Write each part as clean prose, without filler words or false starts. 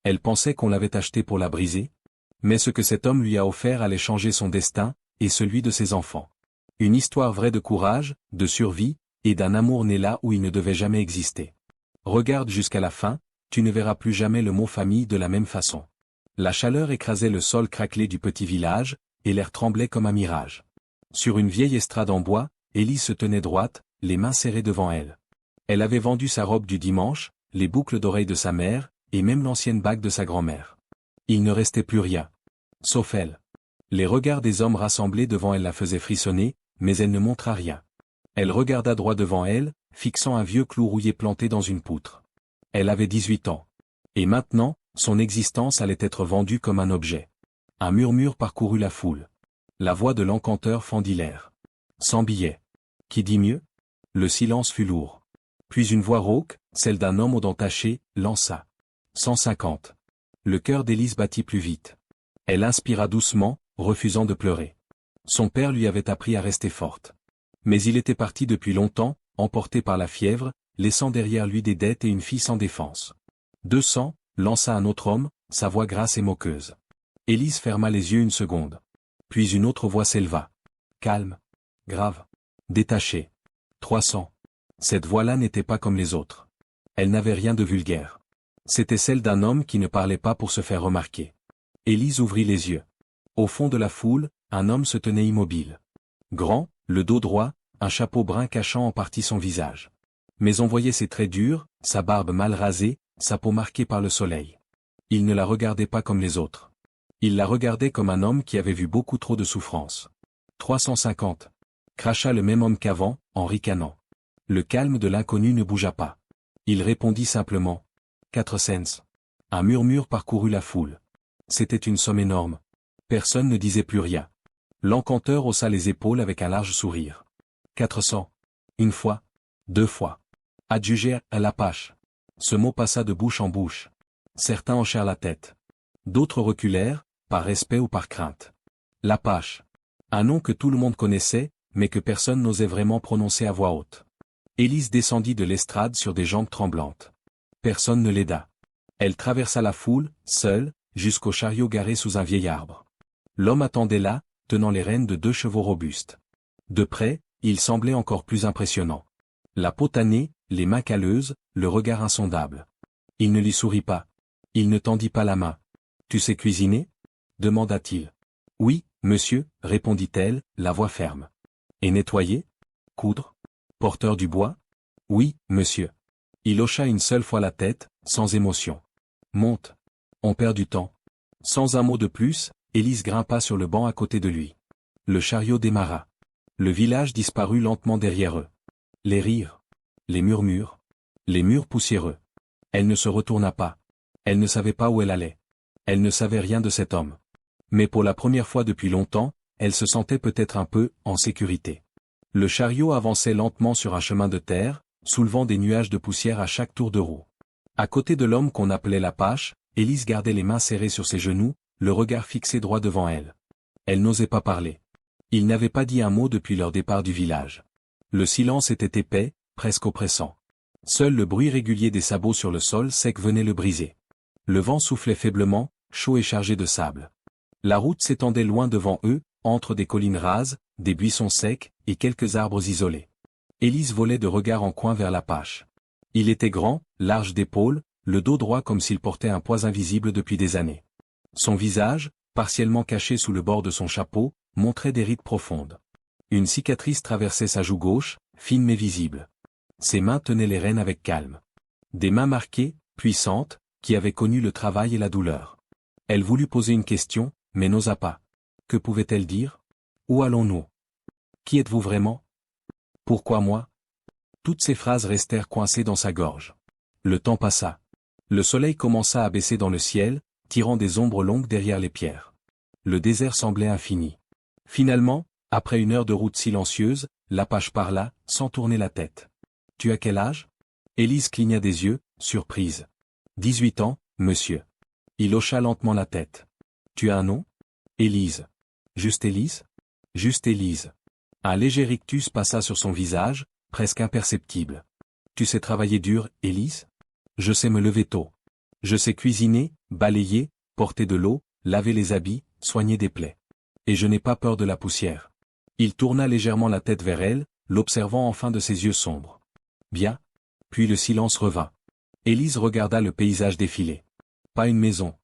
Elle pensait qu'on l'avait achetée pour la briser. Mais ce que cet homme lui a offert allait changer son destin, et celui de ses enfants. Une histoire vraie de courage, de survie, et d'un amour né là où il ne devait jamais exister. Regarde jusqu'à la fin, tu ne verras plus jamais le mot famille de la même façon. La chaleur écrasait le sol craquelé du petit village, et l'air tremblait comme un mirage. Sur une vieille estrade en bois, Élise se tenait droite, les mains serrées devant elle. Elle avait vendu sa robe du dimanche, les boucles d'oreilles de sa mère, et même l'ancienne bague de sa grand-mère. Il ne restait plus rien. Sauf elle. Les regards des hommes rassemblés devant elle la faisaient frissonner, mais elle ne montra rien. Elle regarda droit devant elle, fixant un vieux clou rouillé planté dans une poutre. Elle avait 18 ans. Et maintenant, son existence allait être vendue comme un objet. Un murmure parcourut la foule. La voix de l'encanteur fendit l'air. 100 billets. Qui dit mieux? Le silence fut lourd. Puis une voix rauque, celle d'un homme aux dents tachées, lança. 150. Le cœur d'Élise battit plus vite. Elle inspira doucement, refusant de pleurer. Son père lui avait appris à rester forte. Mais il était parti depuis longtemps, emporté par la fièvre, laissant derrière lui des dettes et une fille sans défense. 200, lança un autre homme, sa voix grasse et moqueuse. Élise ferma les yeux une seconde. Puis une autre voix s'éleva. Calme. Grave. Détachée. 300. Cette voix-là n'était pas comme les autres. Elle n'avait rien de vulgaire. C'était celle d'un homme qui ne parlait pas pour se faire remarquer. Élise ouvrit les yeux. Au fond de la foule, un homme se tenait immobile. Grand, le dos droit, un chapeau brun cachant en partie son visage. Mais on voyait ses traits durs, sa barbe mal rasée, sa peau marquée par le soleil. Il ne la regardait pas comme les autres. Il la regardait comme un homme qui avait vu beaucoup trop de souffrance. 350. Cracha le même homme qu'avant, en ricanant. Le calme de l'inconnu ne bougea pas. Il répondit simplement. 4 cents. Un murmure parcourut la foule. C'était une somme énorme. Personne ne disait plus rien. L'encanteur haussa les épaules avec un large sourire. 400. Une fois. 2 fois. Adjugé à l'Apache. Ce mot passa de bouche en bouche. Certains hochèrent la tête. D'autres reculèrent, par respect ou par crainte. L'Apache. Un nom que tout le monde connaissait, mais que personne n'osait vraiment prononcer à voix haute. Élise descendit de l'estrade sur des jambes tremblantes. Personne ne l'aida. Elle traversa la foule, seule, jusqu'au chariot garé sous un vieil arbre. L'homme attendait là, tenant les rênes de 2 chevaux robustes. De près, il semblait encore plus impressionnant. La peau tannée, les mains calleuses, le regard insondable. Il ne lui sourit pas. Il ne tendit pas la main. « Tu sais cuisiner » demanda-t-il. « Oui, monsieur » répondit-elle, la voix ferme. « Et nettoyer ? Coudre ? Porteur du bois ? Oui, monsieur. » Il hocha une seule fois la tête, sans émotion. « Monte. On perd du temps. » Sans un mot de plus, Élise grimpa sur le banc à côté de lui. Le chariot démarra. Le village disparut lentement derrière eux. Les rires. Les murmures. Les murs poussiéreux. Elle ne se retourna pas. Elle ne savait pas où elle allait. Elle ne savait rien de cet homme. Mais pour la première fois depuis longtemps, elle se sentait peut-être un peu en sécurité. Le chariot avançait lentement sur un chemin de terre, soulevant des nuages de poussière à chaque tour de roue. À côté de l'homme qu'on appelait l'Apache, Élise gardait les mains serrées sur ses genoux, le regard fixé droit devant elle. Elle n'osait pas parler. Il n'avait pas dit un mot depuis leur départ du village. Le silence était épais, presque oppressant. Seul le bruit régulier des sabots sur le sol sec venait le briser. Le vent soufflait faiblement, chaud et chargé de sable. La route s'étendait loin devant eux, entre des collines rases, des buissons secs, et quelques arbres isolés. Élise volait de regard en coin vers l'Apache. Il était grand, large d'épaules, le dos droit comme s'il portait un poids invisible depuis des années. Son visage, partiellement caché sous le bord de son chapeau, montrait des rides profondes. Une cicatrice traversait sa joue gauche, fine mais visible. Ses mains tenaient les rênes avec calme. Des mains marquées, puissantes, qui avaient connu le travail et la douleur. Elle voulut poser une question, mais n'osa pas. Que pouvait-elle dire? Où allons-nous? Qui êtes-vous vraiment? Pourquoi moi? Toutes ces phrases restèrent coincées dans sa gorge. Le temps passa. Le soleil commença à baisser dans le ciel, tirant des ombres longues derrière les pierres. Le désert semblait infini. Finalement, après une heure de route silencieuse, l'Apache parla, sans tourner la tête. « Tu as quel âge » Élise cligna des yeux, surprise. « 18 ans, monsieur. » Il hocha lentement la tête. « Tu as un nom » Élise. « Juste Élise » Juste Élise. Un léger rictus passa sur son visage, presque imperceptible. « Tu sais travailler dur, Élise » Je sais me lever tôt. Je sais cuisiner, balayer, porter de l'eau, laver les habits, soigner des plaies. Et je n'ai pas peur de la poussière. Il tourna légèrement la tête vers elle, l'observant enfin de ses yeux sombres. Bien. Puis le silence revint. Élise regarda le paysage défiler. Pas une maison.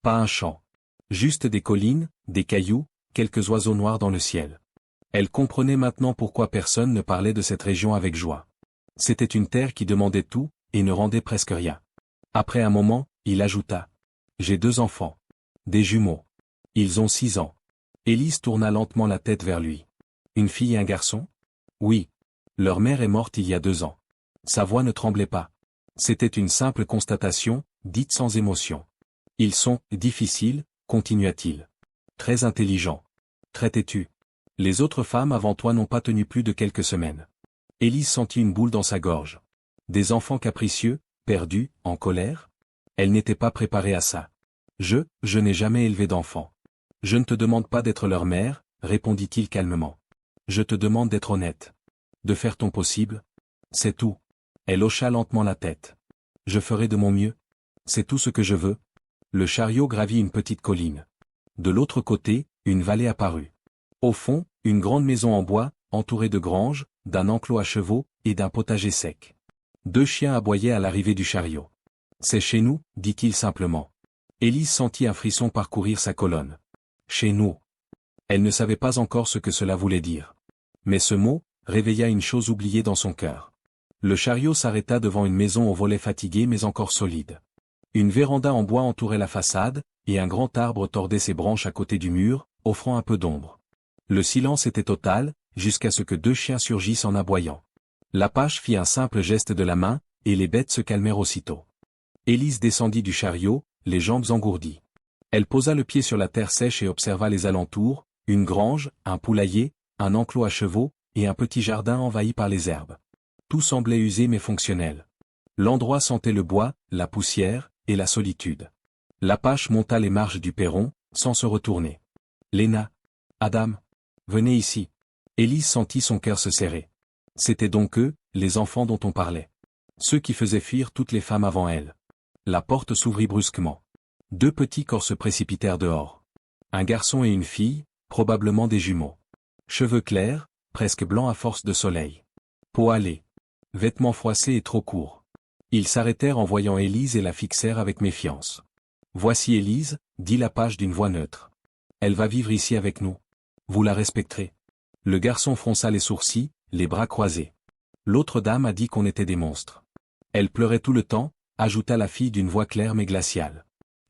Pas un champ. Juste des collines, des cailloux, quelques oiseaux noirs dans le ciel. Elle comprenait maintenant pourquoi personne ne parlait de cette région avec joie. C'était une terre qui demandait tout, et ne rendait presque rien. Après un moment, il ajouta. J'ai 2 enfants. Des jumeaux. Ils ont 6 ans. Élise tourna lentement la tête vers lui. Une fille et un garçon? Oui. Leur mère est morte il y a 2 ans. Sa voix ne tremblait pas. C'était une simple constatation, dite sans émotion. Ils sont difficiles, continua-t-il. Très intelligents. Très têtus. Les autres femmes avant toi n'ont pas tenu plus de quelques semaines. Élise sentit une boule dans sa gorge. Des enfants capricieux, perdus, en colère? Elle n'était pas préparée à ça. Je n'ai jamais élevé d'enfants. Je ne te demande pas d'être leur mère, répondit-il calmement. Je te demande d'être honnête. De faire ton possible. C'est tout. Elle hocha lentement la tête. Je ferai de mon mieux. C'est tout ce que je veux. Le chariot gravit une petite colline. De l'autre côté, une vallée apparut. Au fond, une grande maison en bois, entourée de granges, d'un enclos à chevaux, et d'un potager sec. 2 chiens aboyaient à l'arrivée du chariot. C'est chez nous, dit-il simplement. Élise sentit un frisson parcourir sa colonne. Chez nous. Elle ne savait pas encore ce que cela voulait dire. Mais ce mot réveilla une chose oubliée dans son cœur. Le chariot s'arrêta devant une maison aux volets fatigués mais encore solides. Une véranda en bois entourait la façade, et un grand arbre tordait ses branches à côté du mur, offrant un peu d'ombre. Le silence était total, jusqu'à ce que 2 chiens surgissent en aboyant. L'apache fit un simple geste de la main, et les bêtes se calmèrent aussitôt. Élise descendit du chariot, les jambes engourdies. Elle posa le pied sur la terre sèche et observa les alentours, une grange, un poulailler, un enclos à chevaux, et un petit jardin envahi par les herbes. Tout semblait usé mais fonctionnel. L'endroit sentait le bois, la poussière, et la solitude. L'apache monta les marches du perron, sans se retourner. Léna. Adam. Venez ici. Élise sentit son cœur se serrer. C'étaient donc eux, les enfants dont on parlait. Ceux qui faisaient fuir toutes les femmes avant elle. La porte s'ouvrit brusquement. 2 petits corps se précipitèrent dehors. Un garçon et une fille, probablement des jumeaux. Cheveux clairs, presque blancs à force de soleil. Peau hâlée. Vêtements froissés et trop courts. Ils s'arrêtèrent en voyant Élise et la fixèrent avec méfiance. Voici Élise, dit l'apache d'une voix neutre. Elle va vivre ici avec nous. Vous la respecterez. Le garçon fronça les sourcils, les bras croisés. L'autre dame a dit qu'on était des monstres. Elle pleurait tout le temps, ajouta la fille d'une voix claire mais glaciale.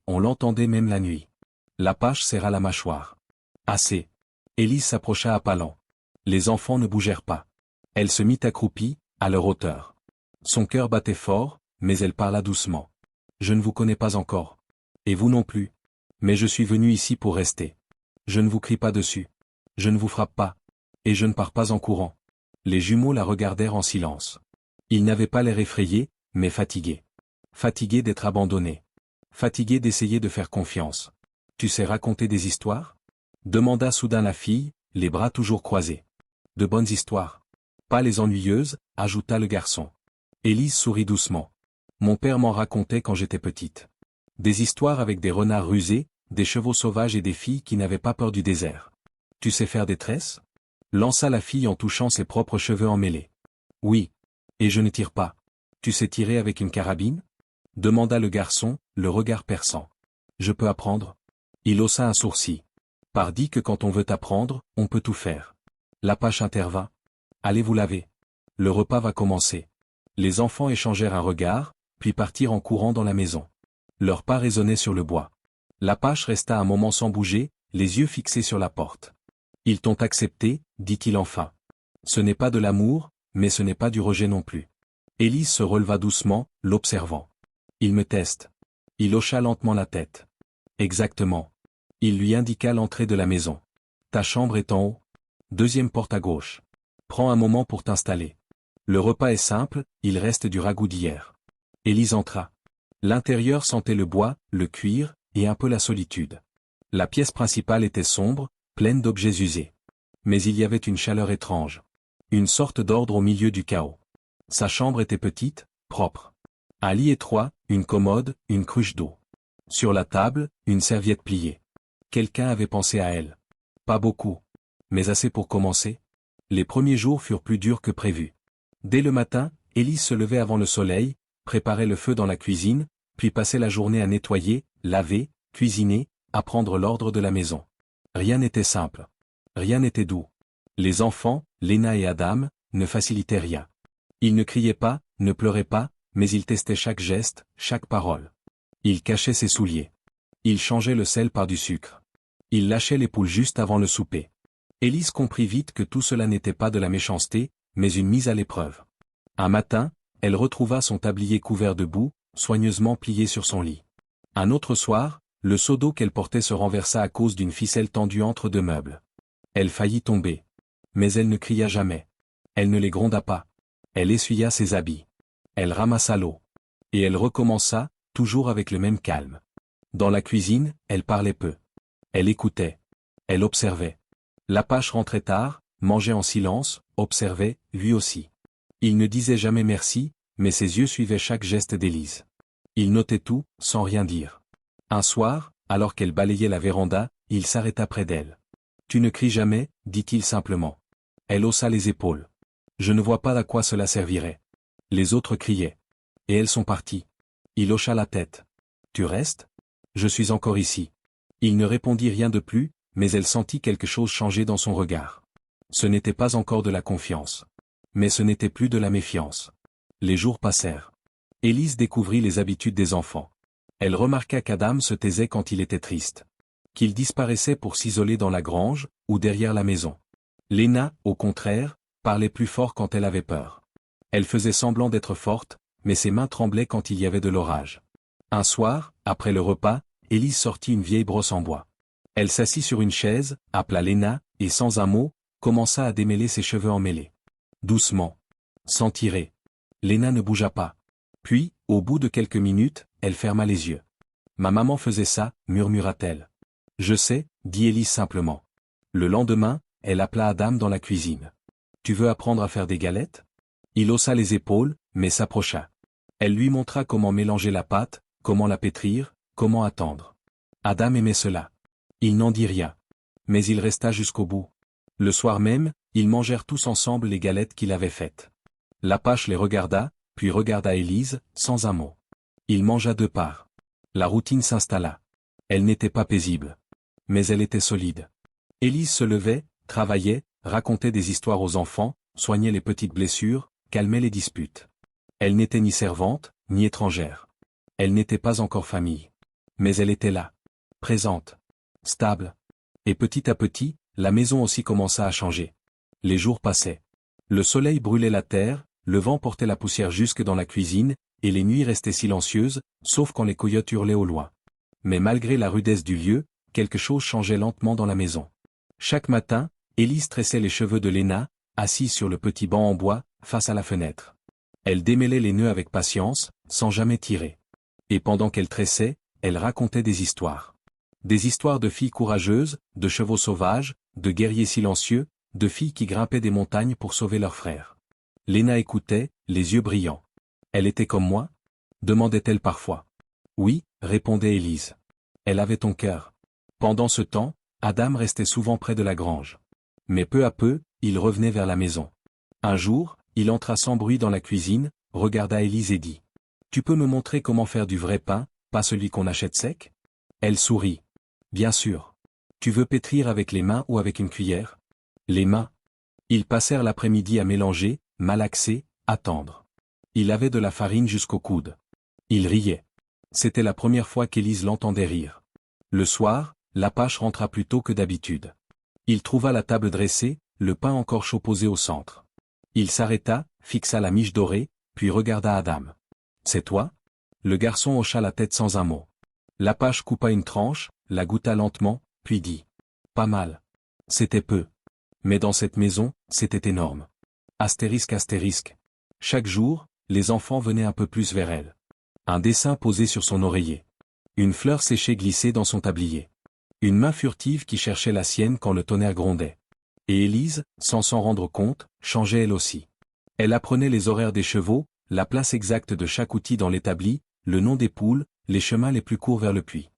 On l'entendait même la nuit. L'apache serra la mâchoire. Assez. Élise s'approcha à pas lents. Les enfants ne bougèrent pas. Elle se mit accroupie, à leur hauteur. Son cœur battait fort, mais elle parla doucement. Je ne vous connais pas encore. Et vous non plus. Mais je suis venu ici pour rester. Je ne vous crie pas dessus. Je ne vous frappe pas. Et je ne pars pas en courant. Les jumeaux la regardèrent en silence. Ils n'avaient pas l'air effrayés, mais fatigués. Fatigués d'être abandonnés. Fatigués d'essayer de faire confiance. Tu sais raconter des histoires? Demanda soudain la fille, les bras toujours croisés. De bonnes histoires. Pas les ennuyeuses, ajouta le garçon. Élise sourit doucement. Mon père m'en racontait quand j'étais petite. Des histoires avec des renards rusés, des chevaux sauvages et des filles qui n'avaient pas peur du désert. Tu sais faire des tresses? Lança la fille en touchant ses propres cheveux emmêlés. Oui. Et je ne tire pas. Tu sais tirer avec une carabine? Demanda le garçon, le regard perçant. Je peux apprendre? Il haussa un sourcil. Pardi que quand on veut apprendre, on peut tout faire. L'apache intervint. Allez vous laver. Le repas va commencer. Les enfants échangèrent un regard, puis partirent en courant dans la maison. Leurs pas résonnaient sur le bois. L'apache resta un moment sans bouger, les yeux fixés sur la porte. Ils t'ont accepté, dit-il enfin. Ce n'est pas de l'amour, mais ce n'est pas du rejet non plus. Élise se releva doucement, l'observant. Il me teste. Il hocha lentement la tête. Exactement. Il lui indiqua l'entrée de la maison. Ta chambre est en haut. 2e porte à gauche. Prends un moment pour t'installer. Le repas est simple, il reste du ragoût d'hier. Élise entra. L'intérieur sentait le bois, le cuir, et un peu la solitude. La pièce principale était sombre, pleine d'objets usés. Mais il y avait une chaleur étrange. Une sorte d'ordre au milieu du chaos. Sa chambre était petite, propre. Un lit étroit, une commode, une cruche d'eau. Sur la table, une serviette pliée. Quelqu'un avait pensé à elle. Pas beaucoup. Mais assez pour commencer. Les premiers jours furent plus durs que prévu. Dès le matin, Élise se levait avant le soleil, préparait le feu dans la cuisine, puis passait la journée à nettoyer, laver, cuisiner, à prendre l'ordre de la maison. Rien n'était simple. Rien n'était doux. Les enfants, Léna et Adam, ne facilitaient rien. Ils ne criaient pas, ne pleuraient pas, mais ils testaient chaque geste, chaque parole. Ils cachaient ses souliers. Ils changeaient le sel par du sucre. Ils lâchaient les poules juste avant le souper. Élise comprit vite que tout cela n'était pas de la méchanceté, mais une mise à l'épreuve. Un matin, elle retrouva son tablier couvert de boue, soigneusement plié sur son lit. Un autre soir, le seau d'eau qu'elle portait se renversa à cause d'une ficelle tendue entre deux meubles. Elle faillit tomber. Mais elle ne cria jamais. Elle ne les gronda pas. Elle essuya ses habits. Elle ramassa l'eau. Et elle recommença, toujours avec le même calme. Dans la cuisine, elle parlait peu. Elle écoutait. Elle observait. L'Apache rentrait tard, mangeait en silence, observait, lui aussi. Il ne disait jamais merci, mais ses yeux suivaient chaque geste d'Élise. Il notait tout, sans rien dire. Un soir, alors qu'elle balayait la véranda, il s'arrêta près d'elle. « Tu ne cries jamais » dit-il simplement. Elle haussa les épaules. « Je ne vois pas à quoi cela servirait. » Les autres criaient. « Et elles sont parties. » Il hocha la tête. « Tu restes ? Je suis encore ici. » Il ne répondit rien de plus, mais elle sentit quelque chose changer dans son regard. Ce n'était pas encore de la confiance. Mais ce n'était plus de la méfiance. Les jours passèrent. Élise découvrit les habitudes des enfants. Elle remarqua qu'Adam se taisait quand il était triste. Qu'il disparaissait pour s'isoler dans la grange, ou derrière la maison. Léna, au contraire, parlait plus fort quand elle avait peur. Elle faisait semblant d'être forte, mais ses mains tremblaient quand il y avait de l'orage. Un soir, après le repas, Élise sortit une vieille brosse en bois. Elle s'assit sur une chaise, appela Léna, et sans un mot, commença à démêler ses cheveux emmêlés. Doucement. Sans tirer. Léna ne bougea pas. Puis, au bout de quelques minutes, elle ferma les yeux. « Ma maman faisait ça » murmura-t-elle. « Je sais » dit Élise simplement. Le lendemain, elle appela Adam dans la cuisine. « Tu veux apprendre à faire des galettes ?» Il haussa les épaules, mais s'approcha. Elle lui montra comment mélanger la pâte, comment la pétrir, comment attendre. Adam aimait cela. Il n'en dit rien. Mais il resta jusqu'au bout. Le soir même, ils mangèrent tous ensemble les galettes qu'il avait faites. L'Apache les regarda, puis regarda Élise, sans un mot. Il mangea deux parts. La routine s'installa. Elle n'était pas paisible. Mais elle était solide. Élise se levait, travaillait, racontait des histoires aux enfants, soignait les petites blessures, calmait les disputes. Elle n'était ni servante, ni étrangère. Elle n'était pas encore famille. Mais elle était là. Présente. Stable. Et petit à petit, la maison aussi commença à changer. Les jours passaient. Le soleil brûlait la terre, le vent portait la poussière jusque dans la cuisine, et les nuits restaient silencieuses, sauf quand les coyotes hurlaient au loin. Mais malgré la rudesse du lieu, quelque chose changeait lentement dans la maison. Chaque matin, Élise tressait les cheveux de Léna, assise sur le petit banc en bois, face à la fenêtre. Elle démêlait les nœuds avec patience, sans jamais tirer. Et pendant qu'elle tressait, elle racontait des histoires. Des histoires de filles courageuses, de chevaux sauvages, de guerriers silencieux, de filles qui grimpaient des montagnes pour sauver leurs frères. Léna écoutait, les yeux brillants. « Elle était comme moi » demandait-elle parfois. « Oui » répondait Élise. « Elle avait ton cœur. » Pendant ce temps, Adam restait souvent près de la grange. Mais peu à peu, il revenait vers la maison. Un jour, il entra sans bruit dans la cuisine, regarda Élise et dit « Tu peux me montrer comment faire du vrai pain, pas celui qu'on achète sec ?» Elle sourit. « Bien sûr. Tu veux pétrir avec les mains ou avec une cuillère ?» Les mains. Ils passèrent l'après-midi à mélanger, malaxer, attendre. Il avait de la farine jusqu'au coude. Il riait. C'était la première fois qu'Élise l'entendait rire. Le soir, l'Apache rentra plus tôt que d'habitude. Il trouva la table dressée, le pain encore chaud posé au centre. Il s'arrêta, fixa la miche dorée, puis regarda Adam. « C'est toi ?» Le garçon hocha la tête sans un mot. L'Apache coupa une tranche, la goûta lentement, puis dit « Pas mal. » C'était peu. Mais dans cette maison, c'était énorme. Astérisque astérisque. Chaque jour, les enfants venaient un peu plus vers elle. Un dessin posé sur son oreiller. Une fleur séchée glissée dans son tablier. Une main furtive qui cherchait la sienne quand le tonnerre grondait. Et Élise, sans s'en rendre compte, changeait elle aussi. Elle apprenait les horaires des chevaux, la place exacte de chaque outil dans l'établi, le nom des poules, les chemins les plus courts vers le puits.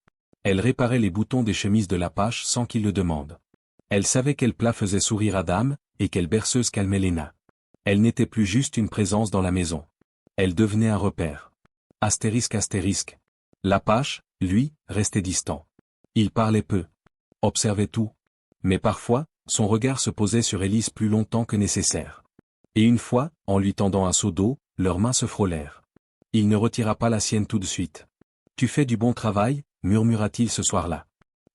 Elle réparait les boutons des chemises de l'Apache sans qu'il le demande. Elle savait quel plat faisait sourire Adam, et quelle berceuse calmait Léna. Elle n'était plus juste une présence dans la maison. Elle devenait un repère. Astérisque astérisque. L'Apache, lui, restait distant. Il parlait peu. Observait tout. Mais parfois, son regard se posait sur Élise plus longtemps que nécessaire. Et une fois, en lui tendant un seau d'eau, leurs mains se frôlèrent. Il ne retira pas la sienne tout de suite. « Tu fais du bon travail » murmura-t-il ce soir-là.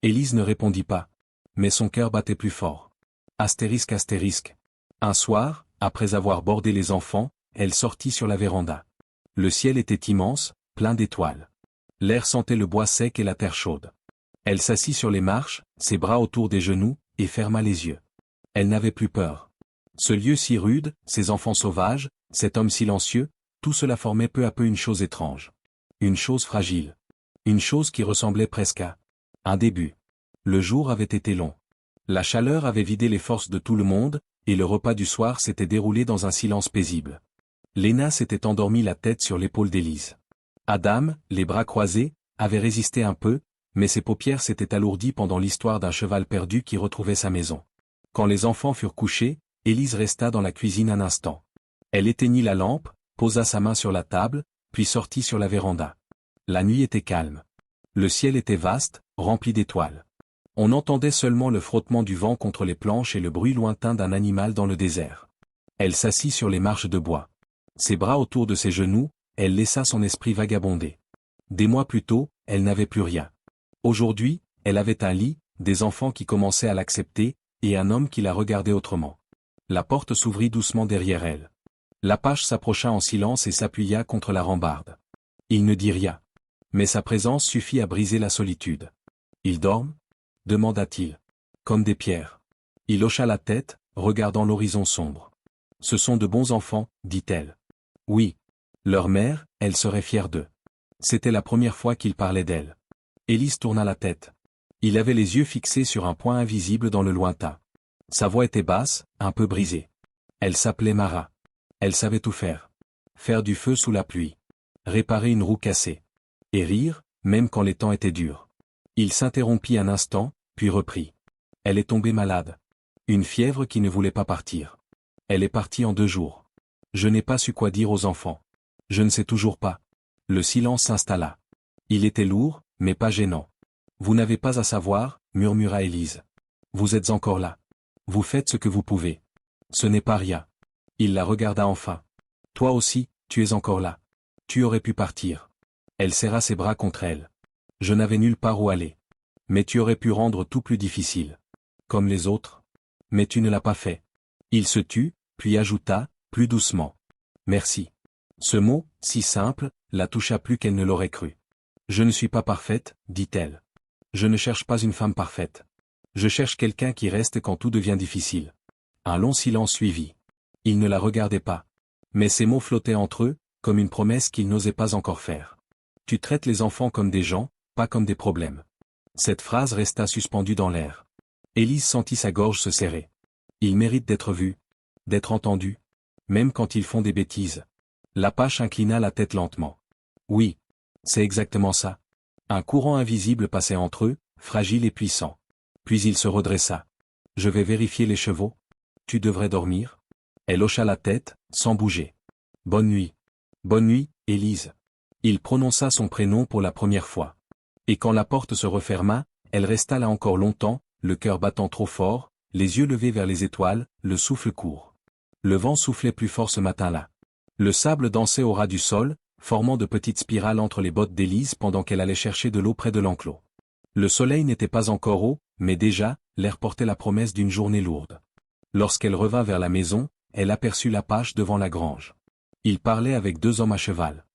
Élise ne répondit pas. Mais son cœur battait plus fort. Astérisque astérisque. Un soir, après avoir bordé les enfants, elle sortit sur la véranda. Le ciel était immense, plein d'étoiles. L'air sentait le bois sec et la terre chaude. Elle s'assit sur les marches, ses bras autour des genoux, et ferma les yeux. Elle n'avait plus peur. Ce lieu si rude, ces enfants sauvages, cet homme silencieux, tout cela formait peu à peu une chose étrange. Une chose fragile. Une chose qui ressemblait presque à un début. Le jour avait été long. La chaleur avait vidé les forces de tout le monde, et le repas du soir s'était déroulé dans un silence paisible. Léna s'était endormie la tête sur l'épaule d'Élise. Adam, les bras croisés, avait résisté un peu, mais ses paupières s'étaient alourdies pendant l'histoire d'un cheval perdu qui retrouvait sa maison. Quand les enfants furent couchés, Élise resta dans la cuisine un instant. Elle éteignit la lampe, posa sa main sur la table, puis sortit sur la véranda. La nuit était calme. Le ciel était vaste, rempli d'étoiles. On entendait seulement le frottement du vent contre les planches et le bruit lointain d'un animal dans le désert. Elle s'assit sur les marches de bois. Ses bras autour de ses genoux, elle laissa son esprit vagabonder. Des mois plus tôt, elle n'avait plus rien. Aujourd'hui, elle avait un lit, des enfants qui commençaient à l'accepter, et un homme qui la regardait autrement. La porte s'ouvrit doucement derrière elle. L'Apache s'approcha en silence et s'appuya contre la rambarde. Il ne dit rien. Mais sa présence suffit à briser la solitude. « Ils dorment » demanda-t-il. « Comme des pierres. » Il hocha la tête, regardant l'horizon sombre. « Ce sont de bons enfants, dit-elle. »« Oui. Leur mère, elle serait fière d'eux. » C'était la première fois qu'il parlait d'elle. Élise tourna la tête. Il avait les yeux fixés sur un point invisible dans le lointain. Sa voix était basse, un peu brisée. Elle s'appelait Mara. Elle savait tout faire. Faire du feu sous la pluie. Réparer une roue cassée. Et rire, même quand les temps étaient durs. Il s'interrompit un instant, puis reprit. Elle est tombée malade. Une fièvre qui ne voulait pas partir. Elle est partie en 2 jours. Je n'ai pas su quoi dire aux enfants. Je ne sais toujours pas. Le silence s'installa. Il était lourd, mais pas gênant. Vous n'avez pas à savoir, murmura Élise. Vous êtes encore là. Vous faites ce que vous pouvez. Ce n'est pas rien. Il la regarda enfin. Toi aussi, tu es encore là. Tu aurais pu partir. Elle serra ses bras contre elle. Je n'avais nulle part où aller. Mais tu aurais pu rendre tout plus difficile. Comme les autres. Mais tu ne l'as pas fait. Il se tut, puis ajouta, plus doucement. Merci. Ce mot, si simple, la toucha plus qu'elle ne l'aurait cru. Je ne suis pas parfaite, dit-elle. Je ne cherche pas une femme parfaite. Je cherche quelqu'un qui reste quand tout devient difficile. Un long silence suivit. Il ne la regardait pas. Mais ces mots flottaient entre eux, comme une promesse qu'il n'osait pas encore faire. Tu traites les enfants comme des gens, pas comme des problèmes. Cette phrase resta suspendue dans l'air. Élise sentit sa gorge se serrer. Ils méritent d'être vus, d'être entendus, même quand ils font des bêtises. L'Apache inclina la tête lentement. Oui, c'est exactement ça. Un courant invisible passait entre eux, fragile et puissant. Puis il se redressa. Je vais vérifier les chevaux. Tu devrais dormir. Elle hocha la tête, sans bouger. Bonne nuit. Bonne nuit, Élise. Il prononça son prénom pour la première fois. Et quand la porte se referma, elle resta là encore longtemps, le cœur battant trop fort, les yeux levés vers les étoiles, le souffle court. Le vent soufflait plus fort ce matin-là. Le sable dansait au ras du sol, formant de petites spirales entre les bottes d'Élise pendant qu'elle allait chercher de l'eau près de l'enclos. Le soleil n'était pas encore haut, mais déjà, l'air portait la promesse d'une journée lourde. Lorsqu'elle revint vers la maison, elle aperçut l'Apache devant la grange. Il parlait avec 2 hommes à cheval.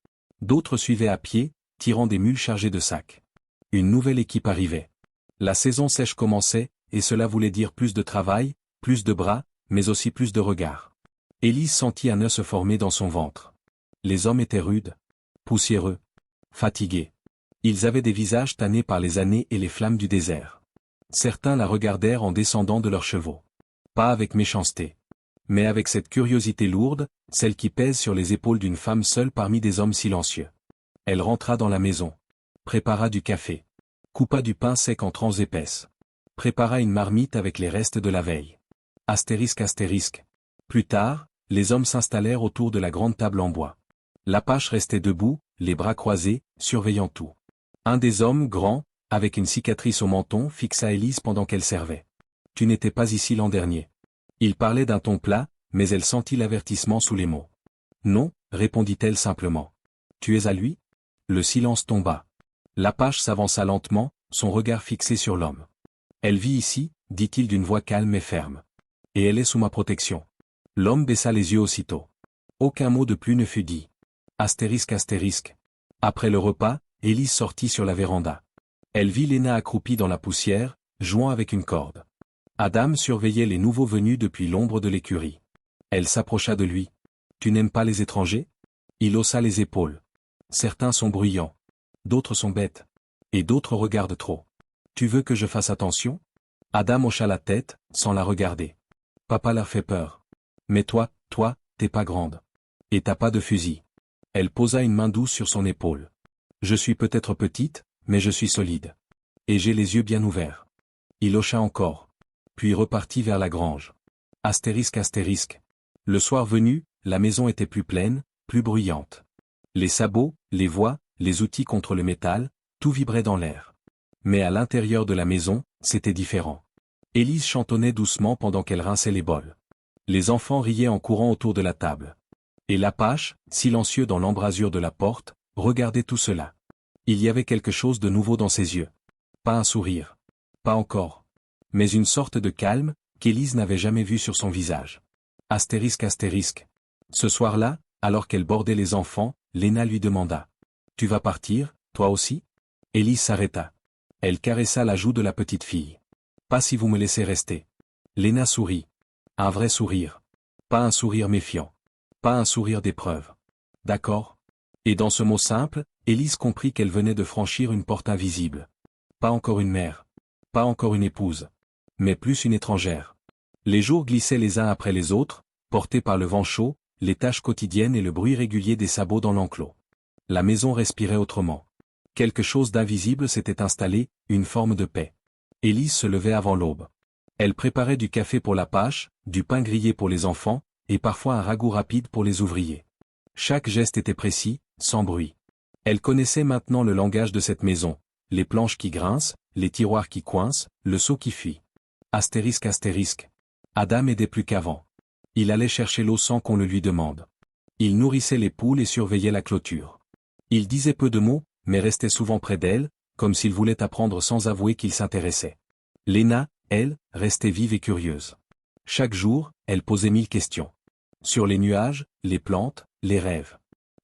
D'autres suivaient à pied, tirant des mules chargées de sacs. Une nouvelle équipe arrivait. La saison sèche commençait, et cela voulait dire plus de travail, plus de bras, mais aussi plus de regards. Élise sentit un œuf se former dans son ventre. Les hommes étaient rudes, poussiéreux, fatigués. Ils avaient des visages tannés par les années et les flammes du désert. Certains la regardèrent en descendant de leurs chevaux. Pas avec méchanceté. Mais avec cette curiosité lourde, celle qui pèse sur les épaules d'une femme seule parmi des hommes silencieux. Elle rentra dans la maison. Prépara du café. Coupa du pain sec en tranches épaisses. Prépara une marmite avec les restes de la veille. Astérisque astérisque. Plus tard, les hommes s'installèrent autour de la grande table en bois. L'apache restait debout, les bras croisés, surveillant tout. Un des hommes, grand, avec une cicatrice au menton, fixa Élise pendant qu'elle servait. « Tu n'étais pas ici l'an dernier. » Il parlait d'un ton plat, mais elle sentit l'avertissement sous les mots. « Non, répondit-elle simplement. Tu es à lui ?» Le silence tomba. L'apache s'avança lentement, son regard fixé sur l'homme. « Elle vit ici, dit-il d'une voix calme et ferme. Et elle est sous ma protection. » L'homme baissa les yeux aussitôt. Aucun mot de plus ne fut dit. Astérisque astérisque. Après le repas, Élise sortit sur la véranda. Elle vit Léna accroupie dans la poussière, jouant avec une corde. Adam surveillait les nouveaux venus depuis l'ombre de l'écurie. Elle s'approcha de lui. « Tu n'aimes pas les étrangers ?» Il haussa les épaules. « Certains sont bruyants. D'autres sont bêtes. Et d'autres regardent trop. Tu veux que je fasse attention ?» Adam hocha la tête, sans la regarder. « Papa leur fait peur. Mais toi, t'es pas grande. Et t'as pas de fusil. » Elle posa une main douce sur son épaule. « Je suis peut-être petite, mais je suis solide. Et j'ai les yeux bien ouverts. » Il hocha encore. Puis repartit vers la grange. Astérisque astérisque. Le soir venu, la maison était plus pleine, plus bruyante. Les sabots, les voix, les outils contre le métal, tout vibrait dans l'air. Mais à l'intérieur de la maison, c'était différent. Élise chantonnait doucement pendant qu'elle rinçait les bols. Les enfants riaient en courant autour de la table. Et l'Apache, silencieux dans l'embrasure de la porte, regardait tout cela. Il y avait quelque chose de nouveau dans ses yeux. Pas un sourire. Pas encore. Mais une sorte de calme, qu'Élise n'avait jamais vu sur son visage. Astérisque astérisque. Ce soir-là, alors qu'elle bordait les enfants, Léna lui demanda. « Tu vas partir, toi aussi ?» Élise s'arrêta. Elle caressa la joue de la petite fille. « Pas si vous me laissez rester. » Léna sourit. Un vrai sourire. Pas un sourire méfiant. Pas un sourire d'épreuve. D'accord. Et dans ce mot simple, Élise comprit qu'elle venait de franchir une porte invisible. Pas encore une mère. Pas encore une épouse. Mais plus une étrangère. Les jours glissaient les uns après les autres, portés par le vent chaud, les tâches quotidiennes et le bruit régulier des sabots dans l'enclos. La maison respirait autrement. Quelque chose d'invisible s'était installé, une forme de paix. Élise se levait avant l'aube. Elle préparait du café pour l'Apache, du pain grillé pour les enfants, et parfois un ragoût rapide pour les ouvriers. Chaque geste était précis, sans bruit. Elle connaissait maintenant le langage de cette maison, les planches qui grincent, les tiroirs qui coincent, le seau qui fuit. Astérisque astérisque. Adam aidait plus qu'avant. Il allait chercher l'eau sans qu'on le lui demande. Il nourrissait les poules et surveillait la clôture. Il disait peu de mots, mais restait souvent près d'elle, comme s'il voulait apprendre sans avouer qu'il s'intéressait. Léna, elle, restait vive et curieuse. Chaque jour, elle posait 1000 questions. Sur les nuages, les plantes, les rêves.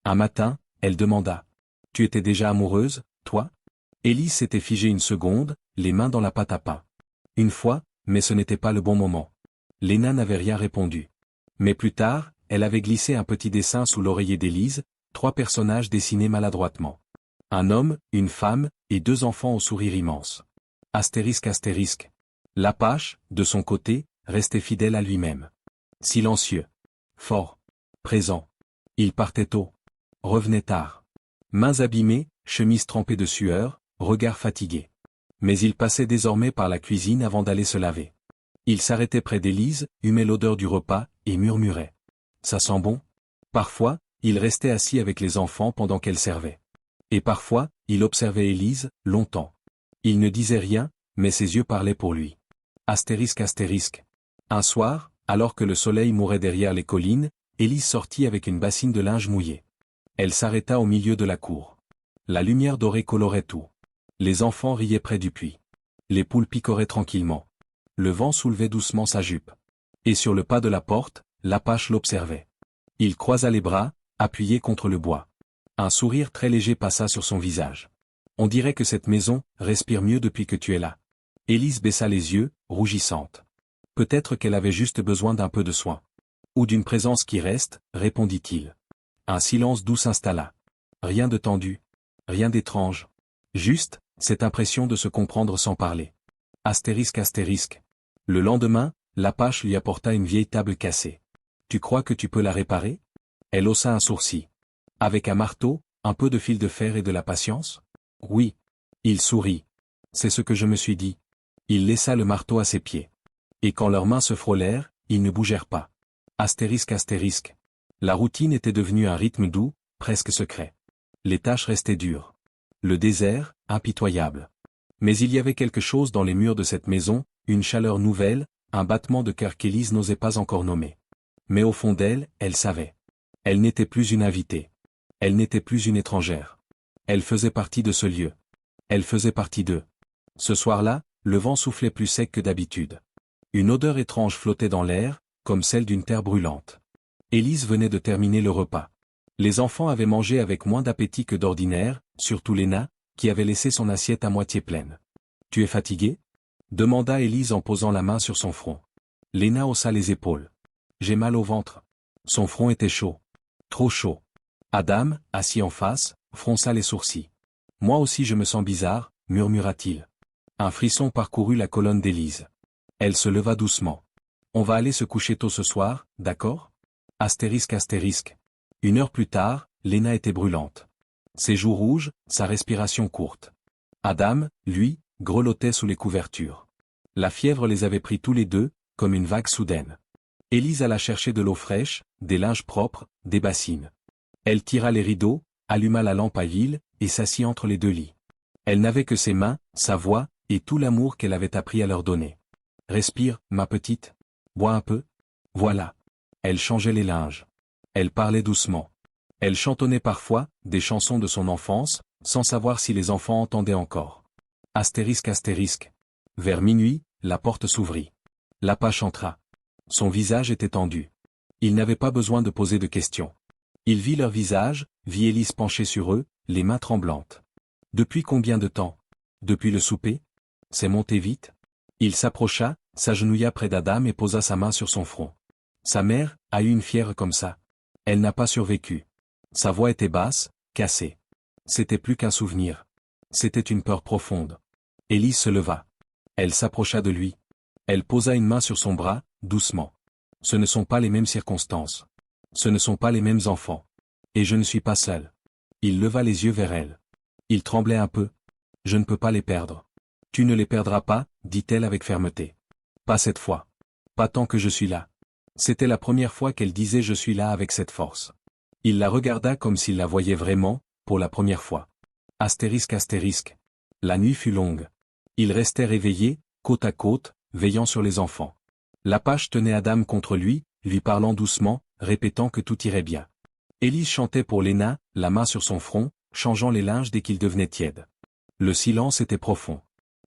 Un matin, elle demanda. « Tu étais déjà amoureuse, toi ?» Élise s'était figée une seconde, les mains dans la pâte à pain. Une fois, mais ce n'était pas le bon moment. Léna n'avait rien répondu. Mais plus tard, elle avait glissé un petit dessin sous l'oreiller d'Élise, 3 personnages dessinés maladroitement. Un homme, une femme, et 2 enfants au sourire immense. Astérisque astérisque. L'Apache, de son côté, restait fidèle à lui-même. Silencieux. Fort. Présent. Il partait tôt. Revenait tard. Mains abîmées, chemise trempée de sueur, regard fatigué. Mais il passait désormais par la cuisine avant d'aller se laver. Il s'arrêtait près d'Élise, humait l'odeur du repas, et murmurait. « Ça sent bon ?» Parfois, il restait assis avec les enfants pendant qu'elle servait. Et parfois, il observait Élise, longtemps. Il ne disait rien, mais ses yeux parlaient pour lui. Astérisque astérisque. Un soir, alors que le soleil mourait derrière les collines, Élise sortit avec une bassine de linge mouillé. Elle s'arrêta au milieu de la cour. La lumière dorée colorait tout. Les enfants riaient près du puits. Les poules picoraient tranquillement. Le vent soulevait doucement sa jupe. Et sur le pas de la porte, l'Apache l'observait. Il croisa les bras, appuyé contre le bois. Un sourire très léger passa sur son visage. On dirait que cette maison respire mieux depuis que tu es là. Élise baissa les yeux, rougissante. Peut-être qu'elle avait juste besoin d'un peu de soin. Ou d'une présence qui reste, répondit-il. Un silence doux s'installa. Rien de tendu. Rien d'étrange. Juste, cette impression de se comprendre sans parler. Astérisque astérisque. Le lendemain, l'Apache lui apporta une vieille table cassée. Tu crois que tu peux la réparer ? Elle haussa un sourcil. Avec un marteau, un peu de fil de fer et de la patience ? Oui. Il sourit. C'est ce que je me suis dit. Il laissa le marteau à ses pieds. Et quand leurs mains se frôlèrent, ils ne bougèrent pas. Astérisque astérisque. La routine était devenue un rythme doux, presque secret. Les tâches restaient dures. Le désert, impitoyable. Mais il y avait quelque chose dans les murs de cette maison, une chaleur nouvelle, un battement de cœur qu'Élise n'osait pas encore nommer. Mais au fond d'elle, elle savait. Elle n'était plus une invitée. Elle n'était plus une étrangère. Elle faisait partie de ce lieu. Elle faisait partie d'eux. Ce soir-là, le vent soufflait plus sec que d'habitude. Une odeur étrange flottait dans l'air, comme celle d'une terre brûlante. Élise venait de terminer le repas. Les enfants avaient mangé avec moins d'appétit que d'ordinaire, surtout Léna, qui avait laissé son assiette à moitié pleine. « Tu es fatiguée ?» demanda Élise en posant la main sur son front. Léna haussa les épaules. « J'ai mal au ventre. » Son front était chaud. Trop chaud. Adam, assis en face, fronça les sourcils. « Moi aussi je me sens bizarre, » murmura-t-il. Un frisson parcourut la colonne d'Élise. Elle se leva doucement. « On va aller se coucher tôt ce soir, d'accord ? » Astérisque astérisque. 1 heure plus tard, Léna était brûlante. Ses joues rouges, sa respiration courte. Adam, lui, grelottait sous les couvertures. La fièvre les avait pris tous les deux, comme une vague soudaine. Élise alla chercher de l'eau fraîche, des linges propres, des bassines. Elle tira les rideaux, alluma la lampe à huile, et s'assit entre les deux lits. Elle n'avait que ses mains, sa voix, et tout l'amour qu'elle avait appris à leur donner. « Respire, ma petite. Bois un peu. Voilà. » Elle changeait les linges. Elle parlait doucement. Elle chantonnait parfois, des chansons de son enfance, sans savoir si les enfants entendaient encore. Astérisque astérisque. Vers minuit, la porte s'ouvrit. L'Apache entra. Son visage était tendu. Il n'avait pas besoin de poser de questions. Il vit leur visage, vit Élise penchée sur eux, les mains tremblantes. Depuis combien de temps? Depuis le souper? C'est monté vite? Il s'approcha, s'agenouilla près d'Adam et posa sa main sur son front. Sa mère a eu une fièvre comme ça. Elle n'a pas survécu. Sa voix était basse, cassée. C'était plus qu'un souvenir. C'était une peur profonde. Élise se leva. Elle s'approcha de lui. Elle posa une main sur son bras, doucement. Ce ne sont pas les mêmes circonstances. Ce ne sont pas les mêmes enfants. Et je ne suis pas seul. Il leva les yeux vers elle. Il tremblait un peu. Je ne peux pas les perdre. Tu ne les perdras pas, dit-elle avec fermeté. Pas cette fois. Pas tant que je suis là. C'était la première fois qu'elle disait je suis là avec cette force. Il la regarda comme s'il la voyait vraiment, pour la première fois. Astérisque astérisque. La nuit fut longue. Ils restaient réveillés, côte à côte, veillant sur les enfants. L'Apache tenait Adam contre lui, lui parlant doucement, répétant que tout irait bien. Élise chantait pour Léna, la main sur son front, changeant les linges dès qu'ils devenaient tièdes. Le silence était profond.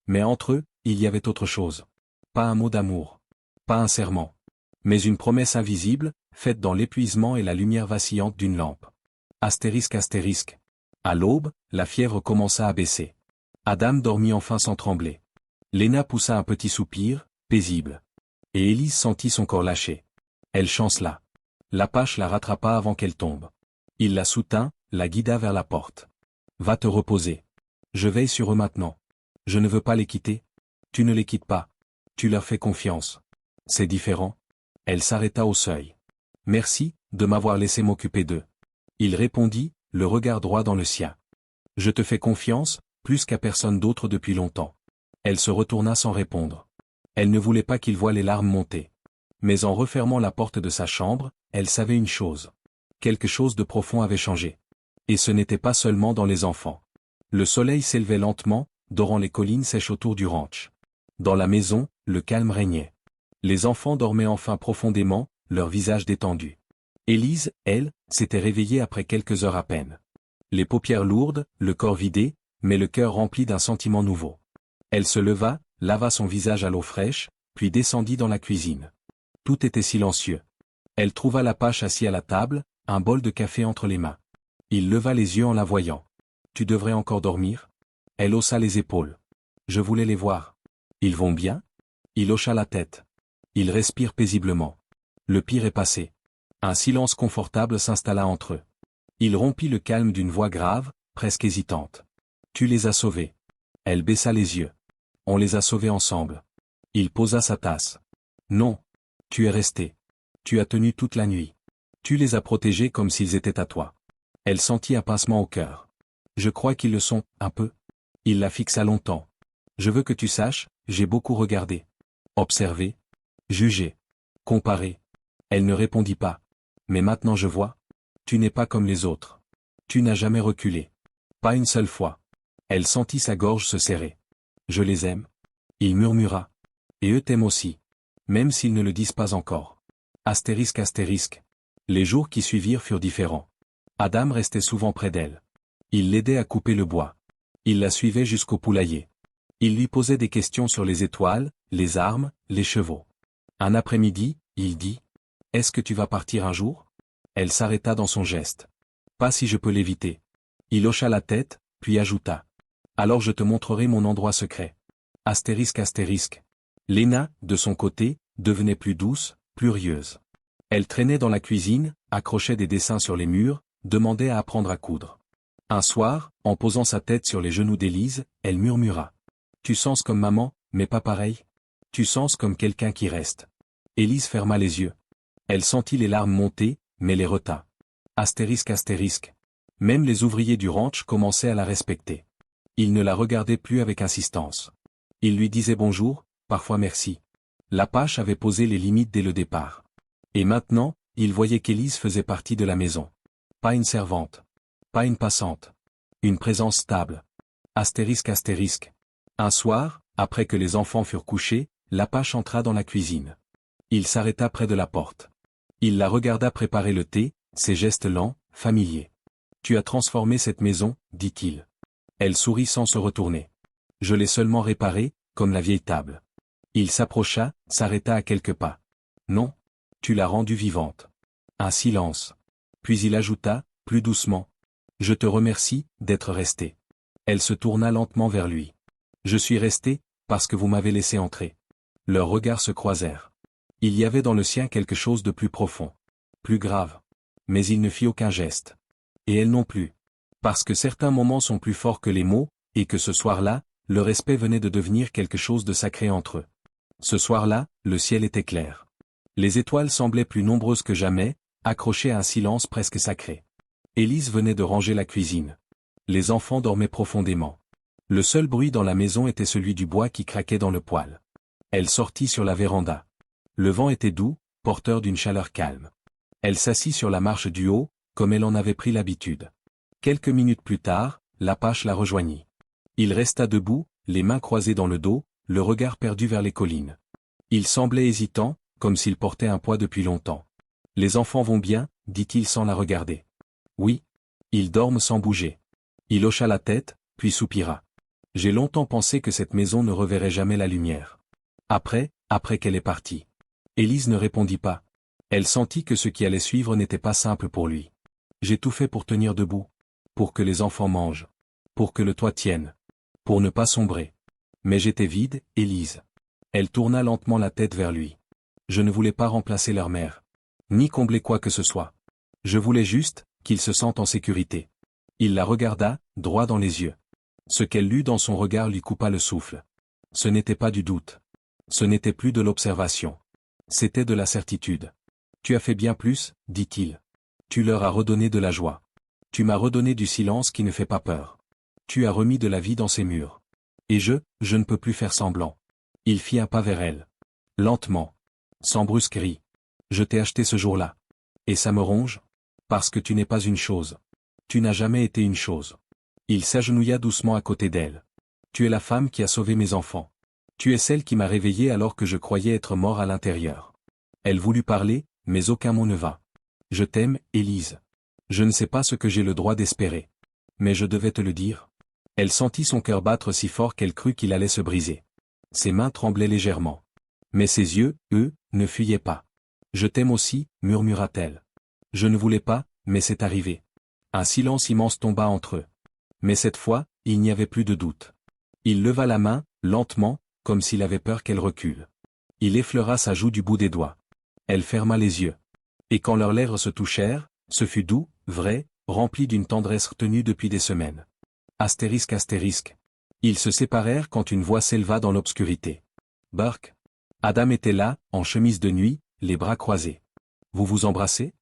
Mais entre eux, il y avait autre chose. Pas un mot d'amour. Pas un serment. Mais une promesse invisible, faite dans l'épuisement et la lumière vacillante d'une lampe. Astérisque astérisque. À l'aube, la fièvre commença à baisser. Adam dormit enfin sans trembler. Léna poussa un petit soupir, paisible. Et Élise sentit son corps lâcher. Elle chancela. L'Apache la rattrapa avant qu'elle tombe. Il la soutint, la guida vers la porte. « Va te reposer. Je veille sur eux maintenant. Je ne veux pas les quitter. Tu ne les quittes pas. Tu leur fais confiance. C'est différent. » Elle s'arrêta au seuil. « Merci, de m'avoir laissé m'occuper d'eux. » Il répondit, le regard droit dans le sien. « Je te fais confiance, plus qu'à personne d'autre depuis longtemps. » Elle se retourna sans répondre. Elle ne voulait pas qu'il voie les larmes monter. Mais en refermant la porte de sa chambre, elle savait une chose. Quelque chose de profond avait changé. Et ce n'était pas seulement dans les enfants. Le soleil s'élevait lentement, dorant les collines sèches autour du ranch. Dans la maison, le calme régnait. Les enfants dormaient enfin profondément, leurs visages détendus. Élise, elle, s'était réveillée après quelques heures à peine. Les paupières lourdes, le corps vidé, mais le cœur rempli d'un sentiment nouveau. Elle se leva, lava son visage à l'eau fraîche, puis descendit dans la cuisine. Tout était silencieux. Elle trouva l'Apache assis à la table, un bol de café entre les mains. Il leva les yeux en la voyant. « Tu devrais encore dormir ?» Elle haussa les épaules. « Je voulais les voir. Ils vont bien ?» Il hocha la tête. Ils respirent paisiblement. Le pire est passé. Un silence confortable s'installa entre eux. Il rompit le calme d'une voix grave, presque hésitante. « Tu les as sauvés. » Elle baissa les yeux. « On les a sauvés ensemble. » Il posa sa tasse. « Non. Tu es resté. Tu as tenu toute la nuit. Tu les as protégés comme s'ils étaient à toi. » Elle sentit un pincement au cœur. « Je crois qu'ils le sont, un peu. » Il la fixa longtemps. Je veux que tu saches, j'ai beaucoup regardé. Observé. Jugé. Comparé. Elle ne répondit pas. Mais maintenant je vois. Tu n'es pas comme les autres. Tu n'as jamais reculé. Pas une seule fois. Elle sentit sa gorge se serrer. Je les aime. Il murmura. Et eux t'aiment aussi. Même s'ils ne le disent pas encore. Astérisque astérisque. Les jours qui suivirent furent différents. Adam restait souvent près d'elle. Il l'aidait à couper le bois. Il la suivait jusqu'au poulailler. Il lui posait des questions sur les étoiles, les armes, les chevaux. Un après-midi, il dit « Est-ce que tu vas partir un jour ?» Elle s'arrêta dans son geste. « Pas si je peux l'éviter. » Il hocha la tête, puis ajouta « Alors je te montrerai mon endroit secret. » Astérisque astérisque. Léna, de son côté, devenait plus douce, plus rieuse. Elle traînait dans la cuisine, accrochait des dessins sur les murs, demandait à apprendre à coudre. Un soir, en posant sa tête sur les genoux d'Élise, elle murmura. « Tu sens comme maman, mais pas pareil. Tu sens comme quelqu'un qui reste. » Élise ferma les yeux. Elle sentit les larmes monter, mais les retint. Astérisque astérisque. Même les ouvriers du ranch commençaient à la respecter. Ils ne la regardaient plus avec insistance. Ils lui disaient bonjour, parfois merci. L'Apache avait posé les limites dès le départ. Et maintenant, il voyait qu'Élise faisait partie de la maison. Pas une servante. Pas une passante. Une présence stable. Astérisque astérisque. Un soir, après que les enfants furent couchés, l'Apache entra dans la cuisine. Il s'arrêta près de la porte. Il la regarda préparer le thé, ses gestes lents, familiers. « Tu as transformé cette maison, dit-il. » Elle sourit sans se retourner. « Je l'ai seulement réparée, comme la vieille table. » Il s'approcha, s'arrêta à quelques pas. « Non. Tu l'as rendue vivante. » Un silence. Puis il ajouta, plus doucement. « Je te remercie, d'être resté. » Elle se tourna lentement vers lui. « Je suis resté, parce que vous m'avez laissé entrer. » Leurs regards se croisèrent. Il y avait dans le sien quelque chose de plus profond. Plus grave. Mais il ne fit aucun geste. Et elle non plus. Parce que certains moments sont plus forts que les mots, et que ce soir-là, le respect venait de devenir quelque chose de sacré entre eux. Ce soir-là, le ciel était clair. Les étoiles semblaient plus nombreuses que jamais, accrochées à un silence presque sacré. Élise venait de ranger la cuisine. Les enfants dormaient profondément. Le seul bruit dans la maison était celui du bois qui craquait dans le poêle. Elle sortit sur la véranda. Le vent était doux, porteur d'une chaleur calme. Elle s'assit sur la marche du haut, comme elle en avait pris l'habitude. Quelques minutes plus tard, l'Apache la rejoignit. Il resta debout, les mains croisées dans le dos, le regard perdu vers les collines. Il semblait hésitant, comme s'il portait un poids depuis longtemps. « Les enfants vont bien » dit-il sans la regarder. « Oui. Ils dorment sans bouger. » Il hocha la tête, puis soupira. « J'ai longtemps pensé que cette maison ne reverrait jamais la lumière. » Après qu'elle est partie. Élise ne répondit pas. Elle sentit que ce qui allait suivre n'était pas simple pour lui. « J'ai tout fait pour tenir debout. Pour que les enfants mangent. Pour que le toit tienne. Pour ne pas sombrer. Mais j'étais vide, Élise. » Elle tourna lentement la tête vers lui. « Je ne voulais pas remplacer leur mère. Ni combler quoi que ce soit. Je voulais juste, qu'ils se sentent en sécurité. » Il la regarda, droit dans les yeux. Ce qu'elle lut dans son regard lui coupa le souffle. Ce n'était pas du doute. Ce n'était plus de l'observation. C'était de la certitude. « Tu as fait bien plus, dit-il. Tu leur as redonné de la joie. Tu m'as redonné du silence qui ne fait pas peur. Tu as remis de la vie dans ces murs. Et je ne peux plus faire semblant. » Il fit un pas vers elle. Lentement. Sans brusquerie. « Je t'ai acheté ce jour-là. Et ça me ronge. Parce que tu n'es pas une chose. Tu n'as jamais été une chose. » Il s'agenouilla doucement à côté d'elle. « Tu es la femme qui a sauvé mes enfants. Tu es celle qui m'a réveillé alors que je croyais être mort à l'intérieur. » Elle voulut parler, mais aucun mot ne vint. « Je t'aime, Élise. Je ne sais pas ce que j'ai le droit d'espérer. Mais je devais te le dire. » Elle sentit son cœur battre si fort qu'elle crut qu'il allait se briser. Ses mains tremblaient légèrement. Mais ses yeux, eux, ne fuyaient pas. « Je t'aime aussi, murmura-t-elle. Je ne voulais pas, mais c'est arrivé. » Un silence immense tomba entre eux. Mais cette fois, il n'y avait plus de doute. Il leva la main, lentement, comme s'il avait peur qu'elle recule. Il effleura sa joue du bout des doigts. Elle ferma les yeux. Et quand leurs lèvres se touchèrent, ce fut doux, vrai, rempli d'une tendresse retenue depuis des semaines. Astérisque astérisque. Ils se séparèrent quand une voix s'éleva dans l'obscurité. « Burke ?» Adam était là, en chemise de nuit, les bras croisés. « Vous vous embrassez ?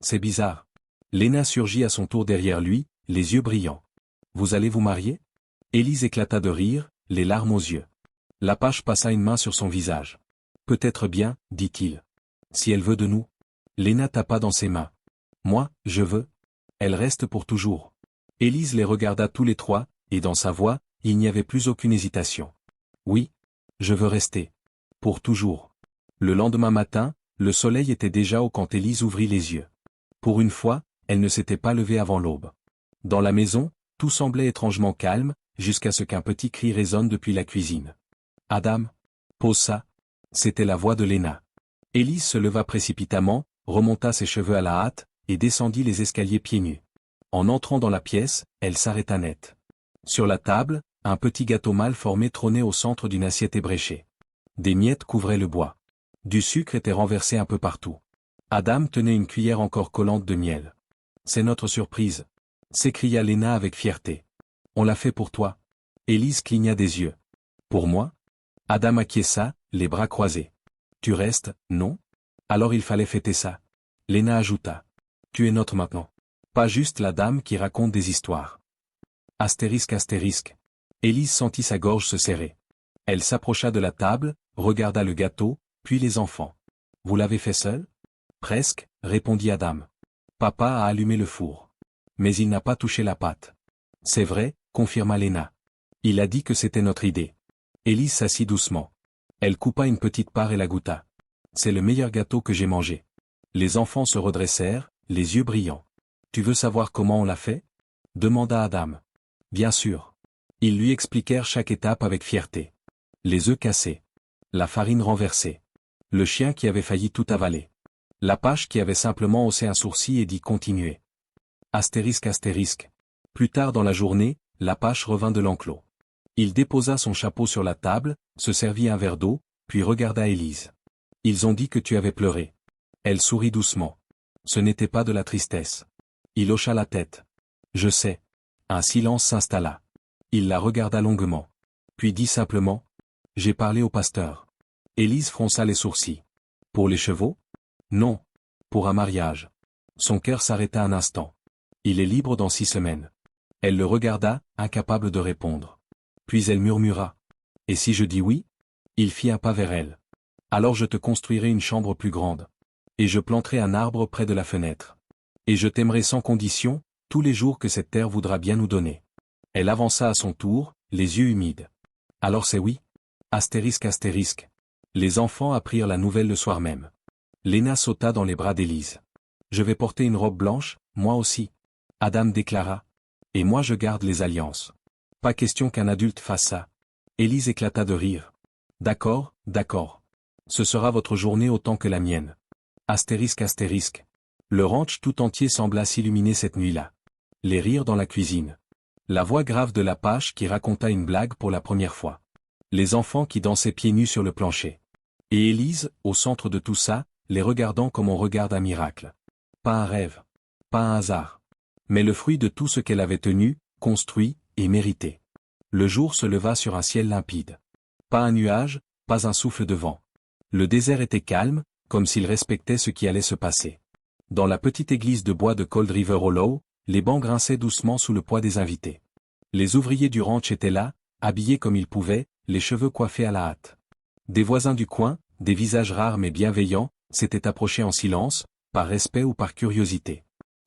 C'est bizarre. » Léna surgit à son tour derrière lui, les yeux brillants. « Vous allez vous marier ? Élise éclata de rire, les larmes aux yeux. L'Apache passa une main sur son visage. Peut-être bien, dit-il. Si elle veut de nous. Léna tapa dans ses mains. Moi, je veux. Elle reste pour toujours. Élise les regarda tous les trois, et dans sa voix, il n'y avait plus aucune hésitation. Oui. Je veux rester. Pour toujours. Le lendemain matin, le soleil était déjà haut quand Élise ouvrit les yeux. Pour une fois, elle ne s'était pas levée avant l'aube. Dans la maison, tout semblait étrangement calme, jusqu'à ce qu'un petit cri résonne depuis la cuisine. « Adam, pose ça !» C'était la voix de Léna. Élise se leva précipitamment, remonta ses cheveux à la hâte, et descendit les escaliers pieds nus. En entrant dans la pièce, elle s'arrêta net. Sur la table, un petit gâteau mal formé trônait au centre d'une assiette ébréchée. Des miettes couvraient le bois. Du sucre était renversé un peu partout. Adam tenait une cuillère encore collante de miel. « C'est notre surprise !» s'écria Léna avec fierté. « On l'a fait pour toi. » Élise cligna des yeux. « Pour moi ?» Adam acquiesça, les bras croisés. « Tu restes, non ? Alors il fallait fêter ça. » Léna ajouta. « Tu es notre maintenant. Pas juste la dame qui raconte des histoires. » Astérisque astérisque. Élise sentit sa gorge se serrer. Elle s'approcha de la table, regarda le gâteau, puis les enfants. « Vous l'avez fait seul ? » « Presque, répondit Adam. « Papa a allumé le four. Mais il n'a pas touché la pâte. »« C'est vrai, confirma Léna. Il a dit que c'était notre idée. » Élise s'assit doucement. Elle coupa une petite part et la goûta. « C'est le meilleur gâteau que j'ai mangé. » Les enfants se redressèrent, les yeux brillants. « Tu veux savoir comment on l'a fait ? » demanda Adam. « Bien sûr. » Ils lui expliquèrent chaque étape avec fierté. Les œufs cassés. La farine renversée. Le chien qui avait failli tout avaler. L'Apache qui avait simplement haussé un sourcil et dit continuer. Astérisque astérisque. Plus tard dans la journée, l'Apache revint de l'enclos. Il déposa son chapeau sur la table, se servit un verre d'eau, puis regarda Élise. « Ils ont dit que tu avais pleuré. » Elle sourit doucement. Ce n'était pas de la tristesse. Il hocha la tête. « Je sais. » Un silence s'installa. Il la regarda longuement. Puis dit simplement. « J'ai parlé au pasteur. » Élise fronça les sourcils. « Pour les chevaux ? » « Non. Pour un mariage. » Son cœur s'arrêta un instant. « Il est libre dans 6 semaines. » Elle le regarda, incapable de répondre. Puis elle murmura. « Et si je dis oui ?» Il fit un pas vers elle. « Alors je te construirai une chambre plus grande. Et je planterai un arbre près de la fenêtre. Et je t'aimerai sans condition, tous les jours que cette terre voudra bien nous donner. » Elle avança à son tour, les yeux humides. « Alors c'est oui ?» Astérisque astérisque. Les enfants apprirent la nouvelle le soir même. Léna sauta dans les bras d'Élise. « Je vais porter une robe blanche, moi aussi. » Adam déclara. « Et moi je garde les alliances. Pas question qu'un adulte fasse ça. » Élise éclata de rire. « D'accord, d'accord. Ce sera votre journée autant que la mienne. » Astérisque astérisque. Le ranch tout entier sembla s'illuminer cette nuit-là. Les rires dans la cuisine. La voix grave de l'Apache qui raconta une blague pour la première fois. Les enfants qui dansaient pieds nus sur le plancher. Et Élise, au centre de tout ça, les regardant comme on regarde un miracle. Pas un rêve. Pas un hasard. Mais le fruit de tout ce qu'elle avait tenu, construit, et mérité. Le jour se leva sur un ciel limpide. Pas un nuage, pas un souffle de vent. Le désert était calme, comme s'il respectait ce qui allait se passer. Dans la petite église de bois de Cold River Hollow, les bancs grinçaient doucement sous le poids des invités. Les ouvriers du ranch étaient là, habillés comme ils pouvaient, les cheveux coiffés à la hâte. Des voisins du coin, des visages rares mais bienveillants, s'étaient approchés en silence, par respect ou par curiosité.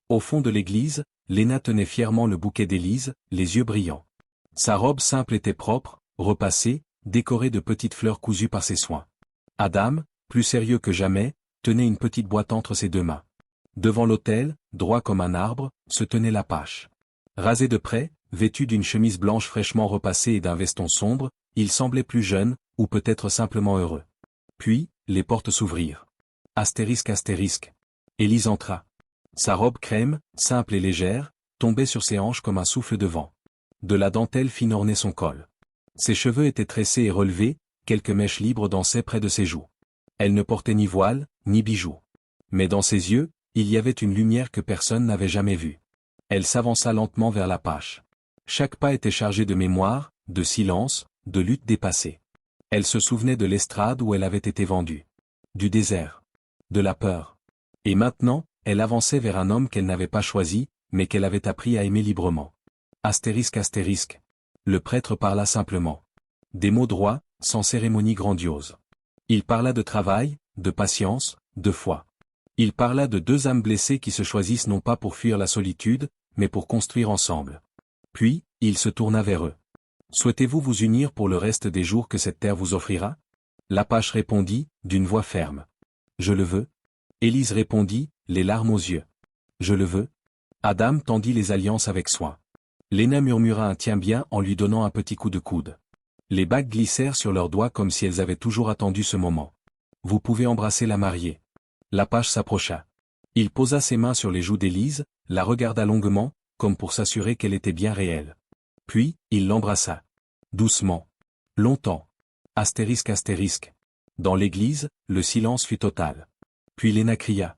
Au fond de l'église, Léna tenait fièrement le bouquet d'Élise, les yeux brillants. Sa robe simple était propre, repassée, décorée de petites fleurs cousues par ses soins. Adam, plus sérieux que jamais, tenait une petite boîte entre ses deux mains. Devant l'autel, droit comme un arbre, se tenait l'Apache. Rasé de près, vêtu d'une chemise blanche fraîchement repassée et d'un veston sombre, il semblait plus jeune, ou peut-être simplement heureux. Puis, les portes s'ouvrirent. Astérisque astérisque. Élise entra. Sa robe crème, simple et légère, tombait sur ses hanches comme un souffle de vent. De la dentelle fine ornait son col. Ses cheveux étaient tressés et relevés, quelques mèches libres dansaient près de ses joues. Elle ne portait ni voile, ni bijoux. Mais dans ses yeux, il y avait une lumière que personne n'avait jamais vue. Elle s'avança lentement vers l'Apache. Chaque pas était chargé de mémoire, de silence, de lutte dépassée. Elle se souvenait de l'estrade où elle avait été vendue. Du désert. De la peur. Et maintenant, elle avançait vers un homme qu'elle n'avait pas choisi, mais qu'elle avait appris à aimer librement. Astérisque astérisque. Le prêtre parla simplement. Des mots droits, sans cérémonie grandiose. Il parla de travail, de patience, de foi. Il parla de deux âmes blessées qui se choisissent non pas pour fuir la solitude, mais pour construire ensemble. Puis, il se tourna vers eux. Souhaitez-vous vous unir pour le reste des jours que cette terre vous offrira? L'apache répondit, d'une voix ferme. Je le veux. Élise répondit, les larmes aux yeux. Je le veux. Adam tendit les alliances avec soin. Léna murmura un tiens bien en lui donnant un petit coup de coude. Les bagues glissèrent sur leurs doigts comme si elles avaient toujours attendu ce moment. Vous pouvez embrasser la mariée. L'apache s'approcha. Il posa ses mains sur les joues d'Élise, la regarda longuement, comme pour s'assurer qu'elle était bien réelle. Puis, il l'embrassa. Doucement. Longtemps. Astérisque. Dans l'église, le silence fut total. Puis Léna cria.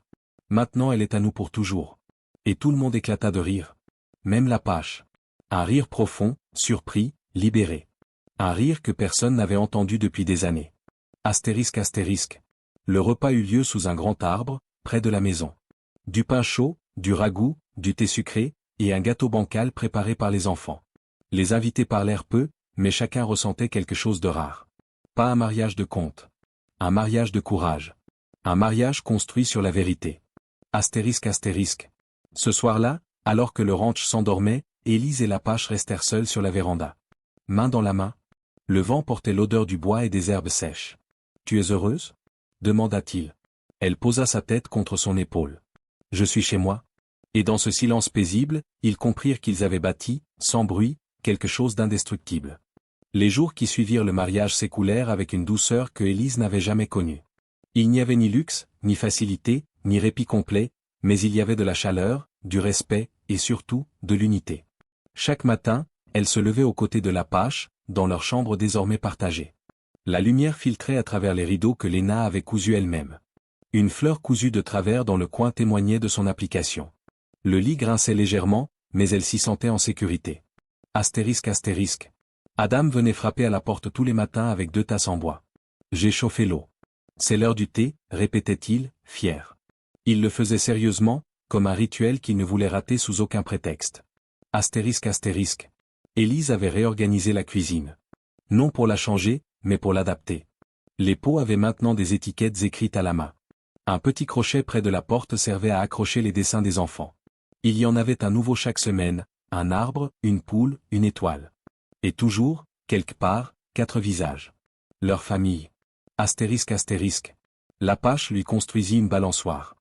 Maintenant elle est à nous pour toujours. Et tout le monde éclata de rire. Même l'apache. Un rire profond, surpris, libéré. Un rire que personne n'avait entendu depuis des années. Astérisque. Le repas eut lieu sous un grand arbre, près de la maison. Du pain chaud, du ragoût, du thé sucré, et un gâteau bancal préparé par les enfants. Les invités parlèrent peu, mais chacun ressentait quelque chose de rare. Pas un mariage de conte. Un mariage de courage. Un mariage construit sur la vérité. Astérisque. Ce soir-là, alors que le ranch s'endormait, Élise et l'apache restèrent seuls sur la véranda. Main dans la main. Le vent portait l'odeur du bois et des herbes sèches. Tu es heureuse? Demanda-t-il. Elle posa sa tête contre son épaule. Je suis chez moi. Et dans ce silence paisible, ils comprirent qu'ils avaient bâti, sans bruit, quelque chose d'indestructible. Les jours qui suivirent le mariage s'écoulèrent avec une douceur que Élise n'avait jamais connue. Il n'y avait ni luxe, ni facilité, ni répit complet, mais il y avait de la chaleur, du respect, et surtout, de l'unité. Chaque matin, elle se levait aux côtés de l'apache, dans leur chambre désormais partagée. La lumière filtrait à travers les rideaux que Léna avait cousus elle-même. Une fleur cousue de travers dans le coin témoignait de son application. Le lit grinçait légèrement, mais elle s'y sentait en sécurité. Astérisque. Adam venait frapper à la porte tous les matins avec 2 tasses en bois. J'ai chauffé l'eau. C'est l'heure du thé, répétait-il, fier. Il le faisait sérieusement, comme un rituel qu'il ne voulait rater sous aucun prétexte. Astérisque. Élise avait réorganisé la cuisine. Non pour la changer, mais pour l'adapter. Les pots avaient maintenant des étiquettes écrites à la main. Un petit crochet près de la porte servait à accrocher les dessins des enfants. Il y en avait un nouveau chaque semaine, un arbre, une poule, une étoile. Et toujours, quelque part, 4 visages. Leur famille. Astérisque. L'apache lui construisit une balançoire.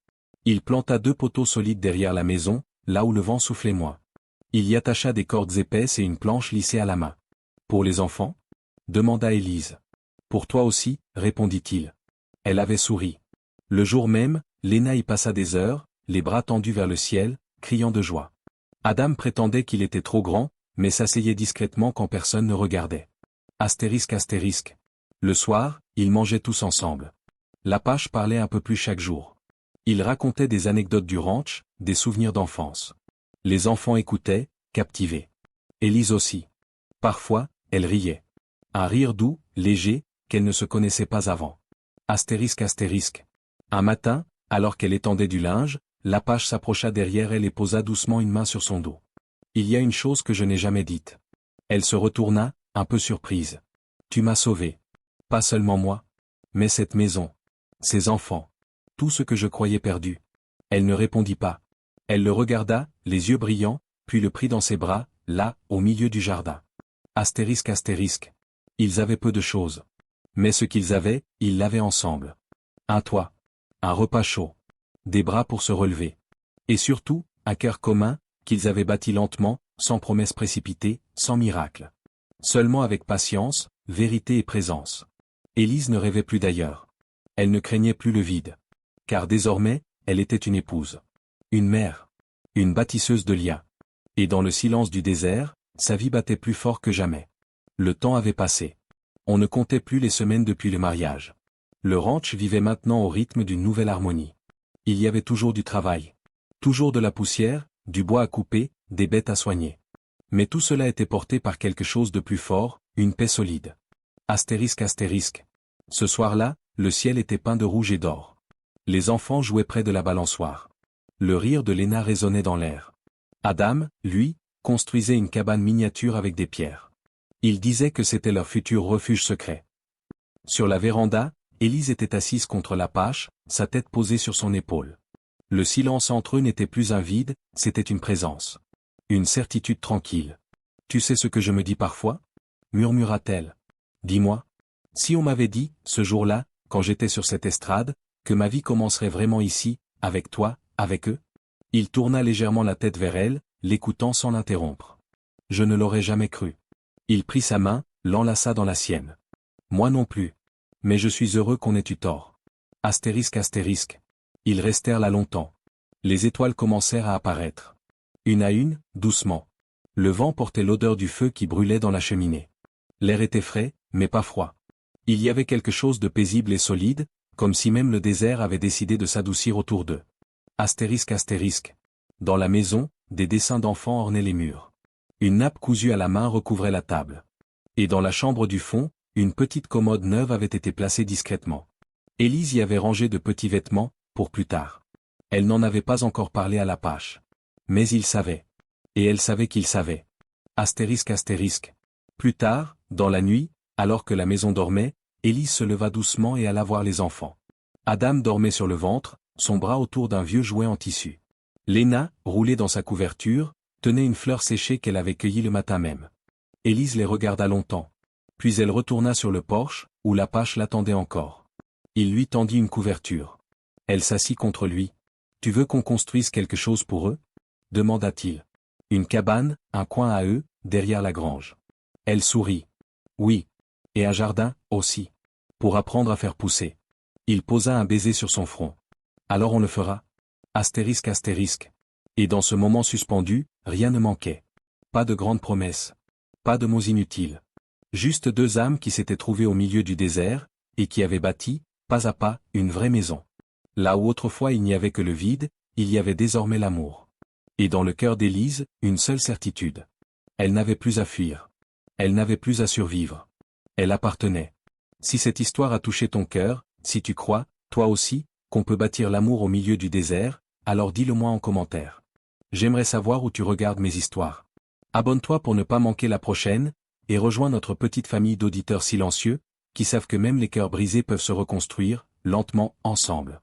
Il planta 2 poteaux solides derrière la maison, là où le vent soufflait moins. Il y attacha des cordes épaisses et une planche lissée à la main. Pour les enfants? Demanda Élise. Pour toi aussi, répondit-il. Elle avait souri. Le jour même, Léna y passa des heures, les bras tendus vers le ciel, criant de joie. Adam prétendait qu'il était trop grand, mais s'asseyait discrètement quand personne ne regardait. Astérisque. Le soir, ils mangeaient tous ensemble. L'apache parlait un peu plus chaque jour. Il racontait des anecdotes du ranch, des souvenirs d'enfance. Les enfants écoutaient, captivés. Élise aussi. Parfois, elle riait. Un rire doux, léger, qu'elle ne se connaissait pas avant. Astérisque. Un matin, alors qu'elle étendait du linge, l'apache s'approcha derrière elle et posa doucement une main sur son dos. Il y a une chose que je n'ai jamais dite. Elle se retourna, un peu surprise. Tu m'as sauvé. Pas seulement moi. Mais cette maison. Ces enfants. Tout ce que je croyais perdu. Elle ne répondit pas. Elle le regarda, les yeux brillants, puis le prit dans ses bras, là, au milieu du jardin. Astérisque. Ils avaient peu de choses. Mais ce qu'ils avaient, ils l'avaient ensemble. Un toit. Un repas chaud. Des bras pour se relever. Et surtout, un cœur commun, qu'ils avaient bâti lentement, sans promesse précipitée, sans miracle. Seulement avec patience, vérité et présence. Élise ne rêvait plus d'ailleurs. Elle ne craignait plus le vide. Car désormais, elle était une épouse. Une mère. Une bâtisseuse de liens. Et dans le silence du désert, sa vie battait plus fort que jamais. Le temps avait passé. On ne comptait plus les semaines depuis le mariage. Le ranch vivait maintenant au rythme d'une nouvelle harmonie. Il y avait toujours du travail. Toujours de la poussière, du bois à couper, des bêtes à soigner. Mais tout cela était porté par quelque chose de plus fort, une paix solide. Astérisque. Ce soir-là, le ciel était peint de rouge et d'or. Les enfants jouaient près de la balançoire. Le rire de Léna résonnait dans l'air. Adam, lui, construisait une cabane miniature avec des pierres. Ils disaient que c'était leur futur refuge secret. Sur la véranda, Élise était assise contre l'Apache, sa tête posée sur son épaule. Le silence entre eux n'était plus un vide, c'était une présence. Une certitude tranquille. « Tu sais ce que je me dis parfois » murmura-t-elle. « Dis-moi. Si on m'avait dit, ce jour-là, quand j'étais sur cette estrade, que ma vie commencerait vraiment ici, avec toi, avec eux ?» Il tourna légèrement la tête vers elle, l'écoutant sans l'interrompre. « Je ne l'aurais jamais cru. » Il prit sa main, l'enlaça dans la sienne. « Moi non plus. Mais je suis heureux qu'on ait eu tort. » Astérisque astérisque. Ils restèrent là longtemps. Les étoiles commencèrent à apparaître. Une à une, doucement. Le vent portait l'odeur du feu qui brûlait dans la cheminée. L'air était frais, mais pas froid. Il y avait quelque chose de paisible et solide, comme si même le désert avait décidé de s'adoucir autour d'eux. Astérisque astérisque. Dans la maison, des dessins d'enfants ornaient les murs. Une nappe cousue à la main recouvrait la table. Et dans la chambre du fond, une petite commode neuve avait été placée discrètement. Élise y avait rangé de petits vêtements, pour plus tard. Elle n'en avait pas encore parlé à l'Apache. Mais il savait. Et elle savait qu'il savait. Astérisque astérisque. Plus tard, dans la nuit, alors que la maison dormait, Élise se leva doucement et alla voir les enfants. Adam dormait sur le ventre, son bras autour d'un vieux jouet en tissu. Léna, roulée dans sa couverture, tenait une fleur séchée qu'elle avait cueillie le matin même. Élise les regarda longtemps. Puis elle retourna sur le porche, où l'Apache l'attendait encore. Il lui tendit une couverture. Elle s'assit contre lui. « Tu veux qu'on construise quelque chose pour eux » demanda-t-il. « Une cabane, un coin à eux, derrière la grange. » Elle sourit. « Oui. Et un jardin, aussi. Pour apprendre à faire pousser. » Il posa un baiser sur son front. « Alors on le fera » Astérisque astérisque. Et dans ce moment suspendu, rien ne manquait. Pas de grandes promesses. Pas de mots inutiles. Juste deux âmes qui s'étaient trouvées au milieu du désert, et qui avaient bâti, pas à pas, une vraie maison. Là où autrefois il n'y avait que le vide, il y avait désormais l'amour. Et dans le cœur d'Élise, une seule certitude. Elle n'avait plus à fuir. Elle n'avait plus à survivre. Elle appartenait. Si cette histoire a touché ton cœur, si tu crois, toi aussi, qu'on peut bâtir l'amour au milieu du désert, alors dis-le-moi en commentaire. J'aimerais savoir où tu regardes mes histoires. Abonne-toi pour ne pas manquer la prochaine, et rejoins notre petite famille d'auditeurs silencieux, qui savent que même les cœurs brisés peuvent se reconstruire, lentement, ensemble.